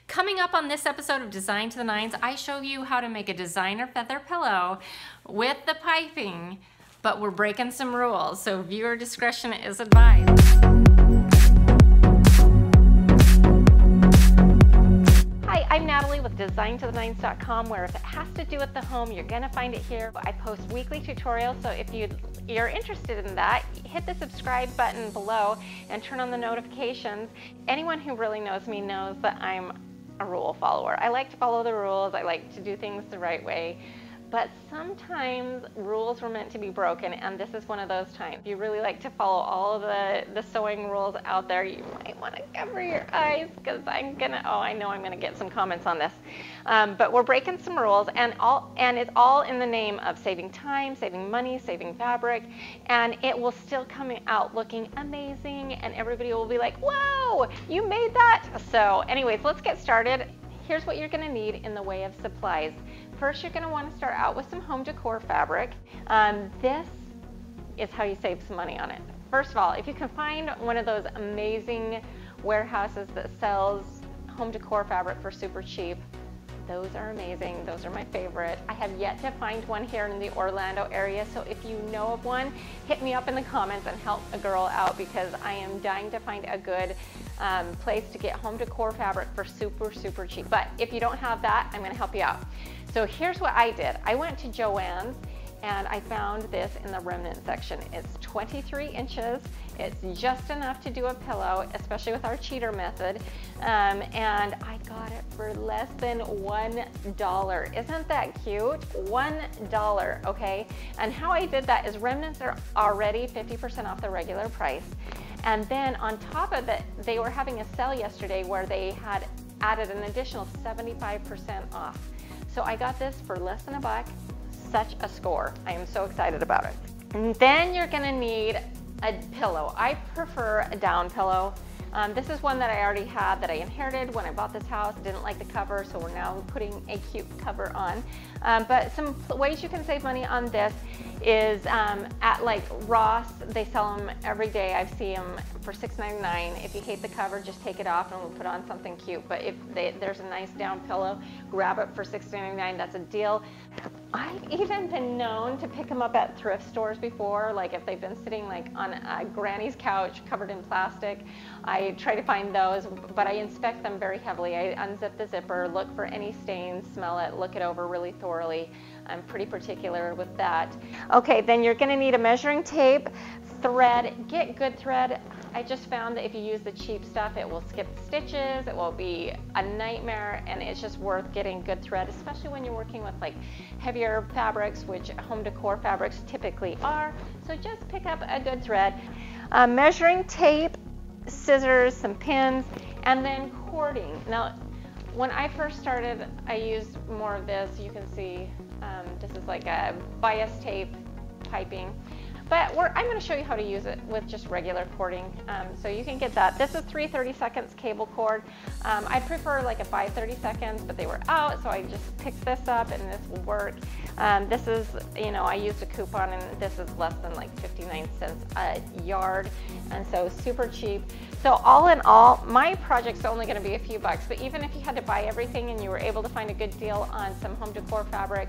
Coming up on this episode of Design to the Nines, I show you how to make a designer feather pillow with the piping, but we're breaking some rules, so viewer discretion is advised. Hi, I'm Natalie with DesignToTheNines.com, where if it has to do with the home, you're gonna find it here. I post weekly tutorials, so if you're interested in that, hit the subscribe button below and turn on the notifications. Anyone who really knows me knows that I'm a rule follower. I like to follow the rules. I like to do things the right way. But sometimes rules were meant to be broken, and this is one of those times. If you really like to follow all of the sewing rules out there, you might want to cover your eyes, because I know I'm gonna get some comments on this. But we're breaking some rules, and it's all in the name of saving time, saving money, saving fabric, and it will still come out looking amazing, and everybody will be like, whoa, you made that? So anyways, let's get started. Here's what you're gonna need in the way of supplies. First, you're gonna wanna start out with some home decor fabric. This is how you save some money on it. First of all, if you can find one of those amazing warehouses that sells home decor fabric for super cheap, those are amazing. Those are my favorite. I have yet to find one here in the Orlando area, so if you know of one, hit me up in the comments and help a girl out, because I am dying to find a good place to get home decor fabric for super, super cheap. But if you don't have that, I'm gonna help you out. So here's what I did. I went to Joann's and I found this in the remnant section. It's 23 inches. It's just enough to do a pillow, especially with our cheater method. And I got it for less than $1. Isn't that cute? $1, okay? And how I did that is remnants are already 50% off the regular price. And then on top of it, they were having a sale yesterday where they had added an additional 75% off. So I got this for less than $1. Such a score. I am so excited about it. And then you're gonna need a pillow. I prefer a down pillow. This is one that I already had that I inherited when I bought this house. Didn't like the cover, so we're now putting a cute cover on. But some ways you can save money on this is at like Ross, they sell them every day. I see them for $6.99. If you hate the cover, just take it off and we'll put on something cute. But if there's a nice down pillow, grab it for $6.99. That's a deal. I've even been known to pick them up at thrift stores before, like if they've been sitting like on a granny's couch covered in plastic. I try to find those, but I inspect them very heavily. I unzip the zipper, look for any stains, smell it, look it over really thoroughly. I'm pretty particular with that. Okay, then you're gonna need a measuring tape, thread, get good thread. I just found that if you use the cheap stuff, it will skip stitches, it will be a nightmare, and it's just worth getting good thread, especially when you're working with like heavier fabrics, which home decor fabrics typically are. So just pick up a good thread. Measuring tape, scissors, some pins, and then cording. Now, when I first started, I used more of this. You can see this is like a bias tape piping. But I'm going to show you how to use it with just regular cording. So you can get that. This is 3 30-seconds cable cord. I prefer like a 5 30-seconds, but they were out, so I just picked this up and this will work. This is, I used a coupon, and this is less than like 59 cents a yard, and so super cheap. So all in all, my project's only going to be a few bucks, but even if you had to buy everything and you were able to find a good deal on some home decor fabric,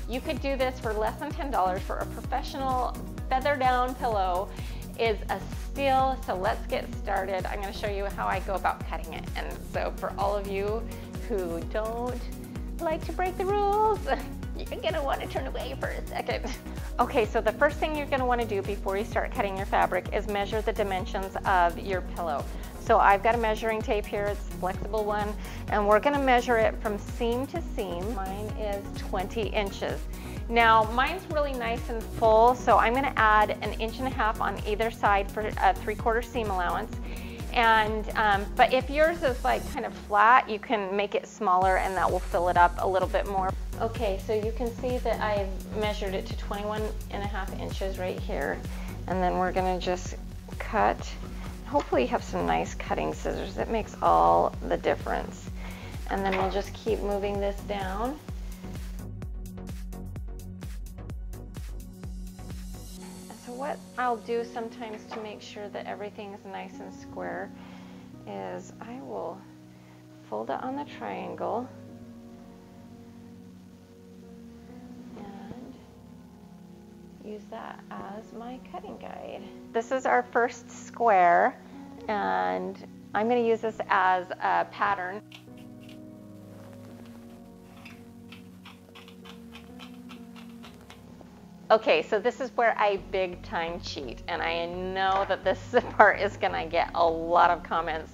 you could do this for less than $10 for a professional feather down pillow is a steal. So let's get started. I'm going to show you how I go about cutting it. And so for all of you who don't like to break the rules, you're going to want to turn away for a second. Okay, so the first thing you're going to want to do before you start cutting your fabric is measure the dimensions of your pillow. So I've got a measuring tape here, it's a flexible one, and we're going to measure it from seam to seam. Mine is 20 inches. Now, mine's really nice and full, so I'm going to add 1.5 inches on either side for a 3/4 seam allowance. And but if yours is like kind of flat, you can make it smaller, and that will fill it up a little bit more. Okay, so you can see that I've measured it to 21.5 inches right here, and then we're going to just cut. Hopefully you have some nice cutting scissors. It makes all the difference. And then we'll just keep moving this down. So what I'll do sometimes to make sure that everything is nice and square is I will fold it on the triangle. Use that as my cutting guide. This is our first square, and I'm going to use this as a pattern. Okay, so this is where I big time cheat, and I know that this part is going to get a lot of comments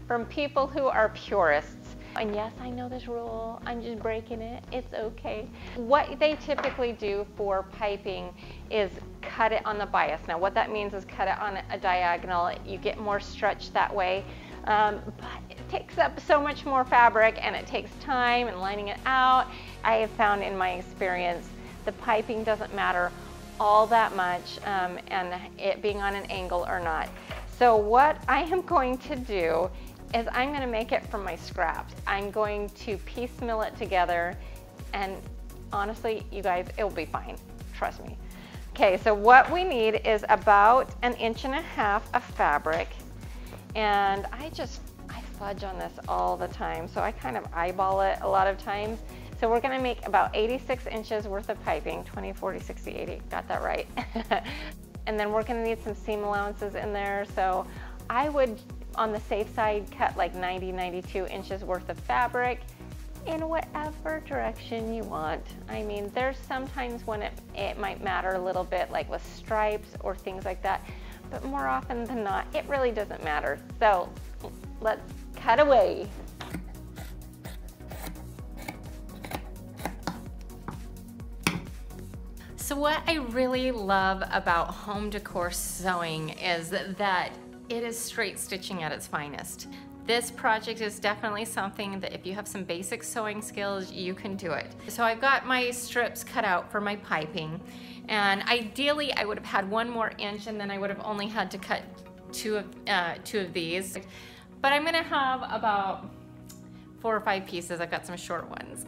from people who are purists. And yes, I know this rule, I'm just breaking it, it's okay. What they typically do for piping is cut it on the bias. Now what that means is cut it on a diagonal, you get more stretch that way, but it takes up so much more fabric and it takes time and lining it out. I have found in my experience the piping doesn't matter all that much, and it being on an angle or not. So what I am going to do is I'm going to make it from my scraps. I'm going to piecemeal it together, and honestly, you guys, it'll be fine. Trust me. Okay, so what we need is about 1.5 inches of fabric, and I fudge on this all the time, so I kind of eyeball it a lot of times. So we're going to make about 86 inches worth of piping, 20, 40, 60, 80, got that right. And then we're going to need some seam allowances in there, so I would, on the safe side, cut like 90, 92 inches worth of fabric in whatever direction you want. I mean, there's sometimes when it might matter a little bit, like with stripes or things like that, but more often than not, it really doesn't matter. So let's cut away. So what I really love about home decor sewing is that it is straight stitching at its finest. This project is definitely something that if you have some basic sewing skills, you can do it. So I've got my strips cut out for my piping, and ideally I would have had 1 more inch, and then I would have only had to cut two of these. But I'm gonna have about 4 or 5 pieces. I've got some short ones.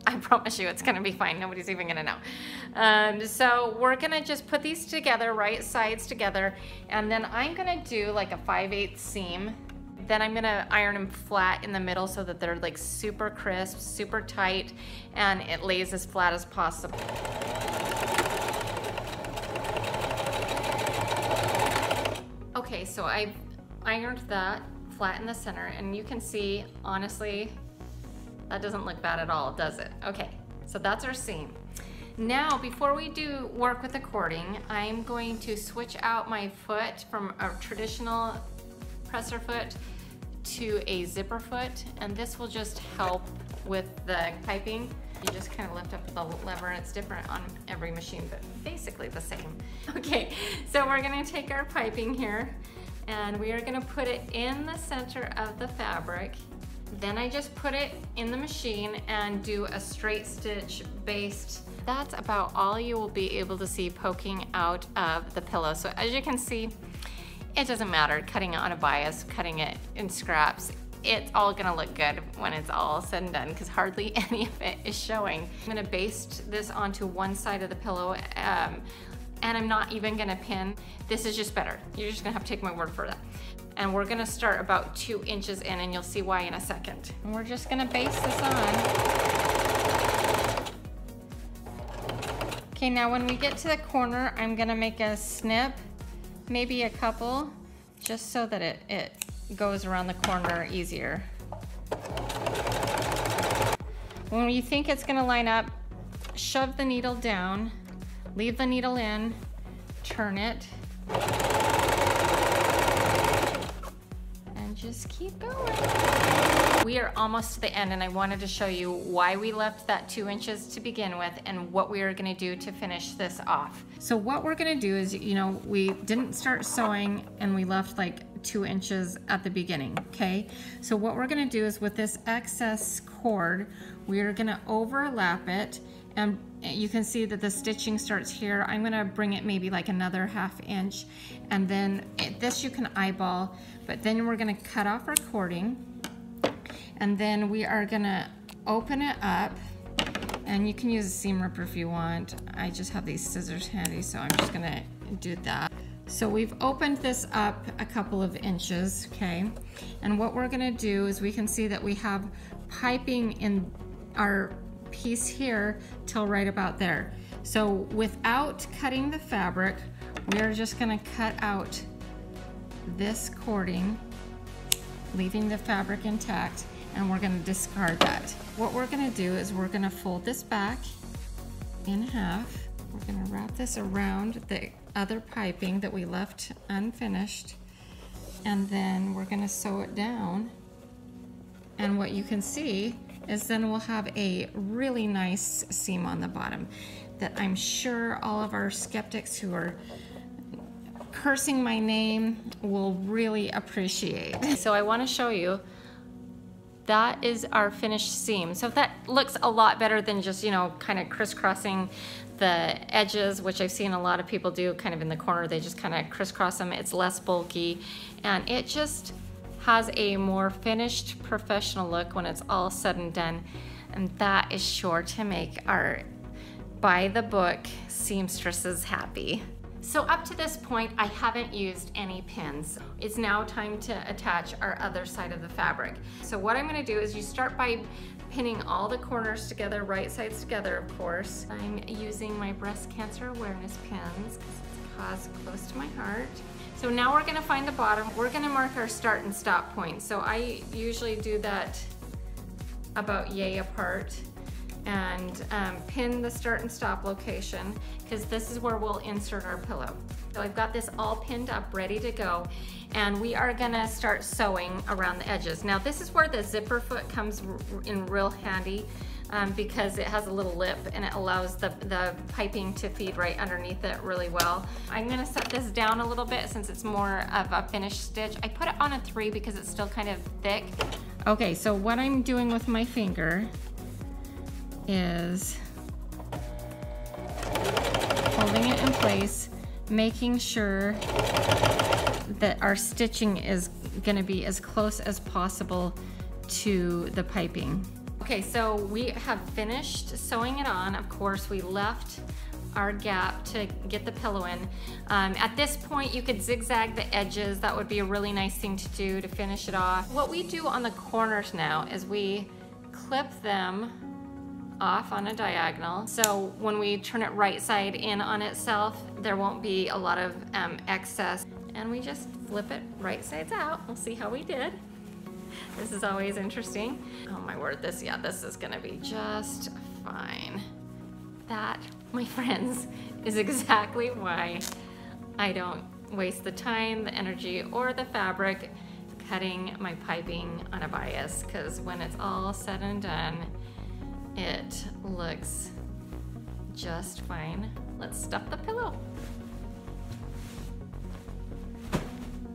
I promise you it's gonna be fine. Nobody's even gonna know. So we're gonna just put these together, right sides together, and then I'm gonna do like a 5/8 seam. Then I'm gonna iron them flat in the middle so that they're like super crisp, super tight, and it lays as flat as possible. Okay, so I've ironed that flat in the center, and you can see, honestly, that doesn't look bad at all, does it? Okay, so that's our seam. Now, before we do work with the cording, I'm going to switch out my foot from a traditional presser foot to a zipper foot, and this will just help with the piping. You just kind of lift up the lever, and it's different on every machine, but basically the same. Okay, so we're gonna take our piping here, and we are gonna put it in the center of the fabric. Then I just put it in the machine and do a straight stitch based. That's about all you will be able to see poking out of the pillow. So as you can see, it doesn't matter cutting it on a bias, cutting it in scraps. It's all gonna look good when it's all said and done because hardly any of it is showing. I'm gonna baste this onto one side of the pillow, and I'm not even gonna pin. This is just better. You're just gonna have to take my word for that. And we're gonna start about 2 inches in, and you'll see why in a second. And we're just gonna baste this on. Okay, now when we get to the corner, I'm gonna make a snip, maybe a couple, just so that it goes around the corner easier. When you think it's gonna line up, shove the needle down, leave the needle in, turn it, just keep going. We are almost to the end, and I wanted to show you why we left that 2 inches to begin with and what we are gonna do to finish this off. So what we're gonna do is, you know, we didn't start sewing and we left like 2 inches at the beginning, okay? So what we're gonna do is with this excess cord, we are gonna overlap it, and you can see that the stitching starts here. I'm gonna bring it maybe like another 1/2 inch, and then this you can eyeball, but then we're gonna cut off our cording, and then we are gonna open it up, and you can use a seam ripper if you want. I just have these scissors handy, so I'm just gonna do that. So we've opened this up a couple of inches, okay? And what we're gonna do is we can see that we have piping in our piece here till right about there. So without cutting the fabric, we're just gonna cut out this cording, leaving the fabric intact, and we're gonna discard that. What we're gonna do is we're gonna fold this back in half. We're gonna wrap this around the other piping that we left unfinished, and then we're gonna sew it down. And what you can see is then we'll have a really nice seam on the bottom that I'm sure all of our skeptics who are cursing my name will really appreciate. So I want to show you, that is our finished seam. So that looks a lot better than just, you know, kind of crisscrossing the edges, which I've seen a lot of people do kind of in the corner. They just kind of crisscross them. It's less bulky, and it just has a more finished professional look when it's all said and done. And that is sure to make our by the book seamstresses happy. So up to this point, I haven't used any pins. It's now time to attach our other side of the fabric. So what I'm gonna do is you start by pinning all the corners together, right sides together, of course. I'm using my breast cancer awareness pins because it's a cause close to my heart. So now we're gonna find the bottom. We're gonna mark our start and stop point. So I usually do that about yay apart, and pin the start and stop location, because this is where we'll insert our pillow. So I've got this all pinned up, ready to go, and we are gonna start sewing around the edges. Now this is where the zipper foot comes in real handy, because it has a little lip and it allows the piping to feed right underneath it really well. I'm gonna set this down a little bit since it's more of a finished stitch. I put it on a 3 because it's still kind of thick. Okay, so what I'm doing with my finger is holding it in place, making sure that our stitching is going to be as close as possible to the piping. Okay, so we have finished sewing it on. Of course, we left our gap to get the pillow in. At this point, you could zigzag the edges. That would be a really nice thing to do to finish it off. What we do on the corners now is we clip them off on a diagonal. So when we turn it right side in on itself, there won't be a lot of excess. And we just flip it right sides out. We'll see how we did. This is always interesting. Oh my word, this is gonna be just fine. That, my friends, is exactly why I don't waste the time, the energy, or the fabric cutting my piping on a bias, because when it's all said and done, it looks just fine. Let's stuff the pillow.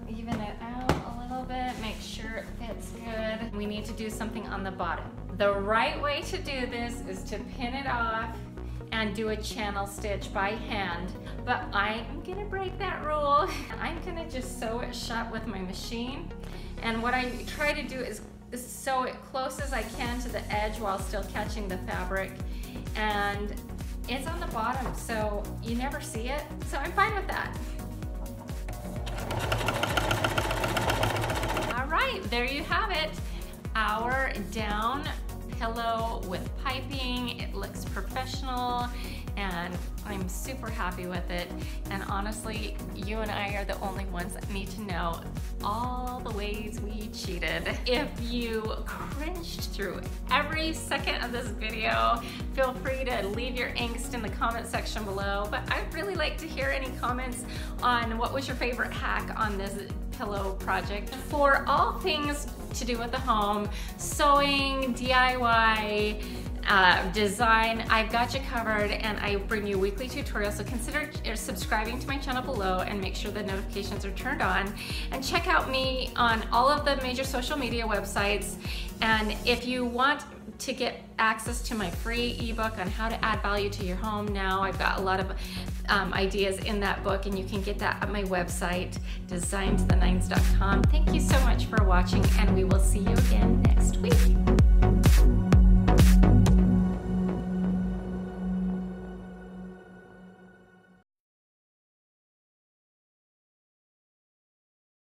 Even it out a little bit, make sure it fits good. We need to do something on the bottom. The right way to do this is to pin it off and do a channel stitch by hand, but I'm gonna break that rule. I'm gonna just sew it shut with my machine. And what I try to do is sew it close as I can to the edge while still catching the fabric. And it's on the bottom, so you never see it. So I'm fine with that. All right, there you have it. Our down pillow with piping. It looks professional and I'm super happy with it. And honestly, you and I are the only ones that need to know all the ways we cheated. If you cringed through every second of this video, feel free to leave your angst in the comment section below. But I'd really like to hear any comments on what was your favorite hack on this pillow project. For all things to do with the home, sewing, DIY, design, I've got you covered, and I bring you weekly tutorials, so consider subscribing to my channel below and make sure the notifications are turned on, and check out me on all of the major social media websites. And if you want to get access to my free ebook on how to add value to your home now, I've got a lot of ideas in that book, and you can get that at my website, designtotheNines.com. Thank you so much for watching, and we will see you again next week.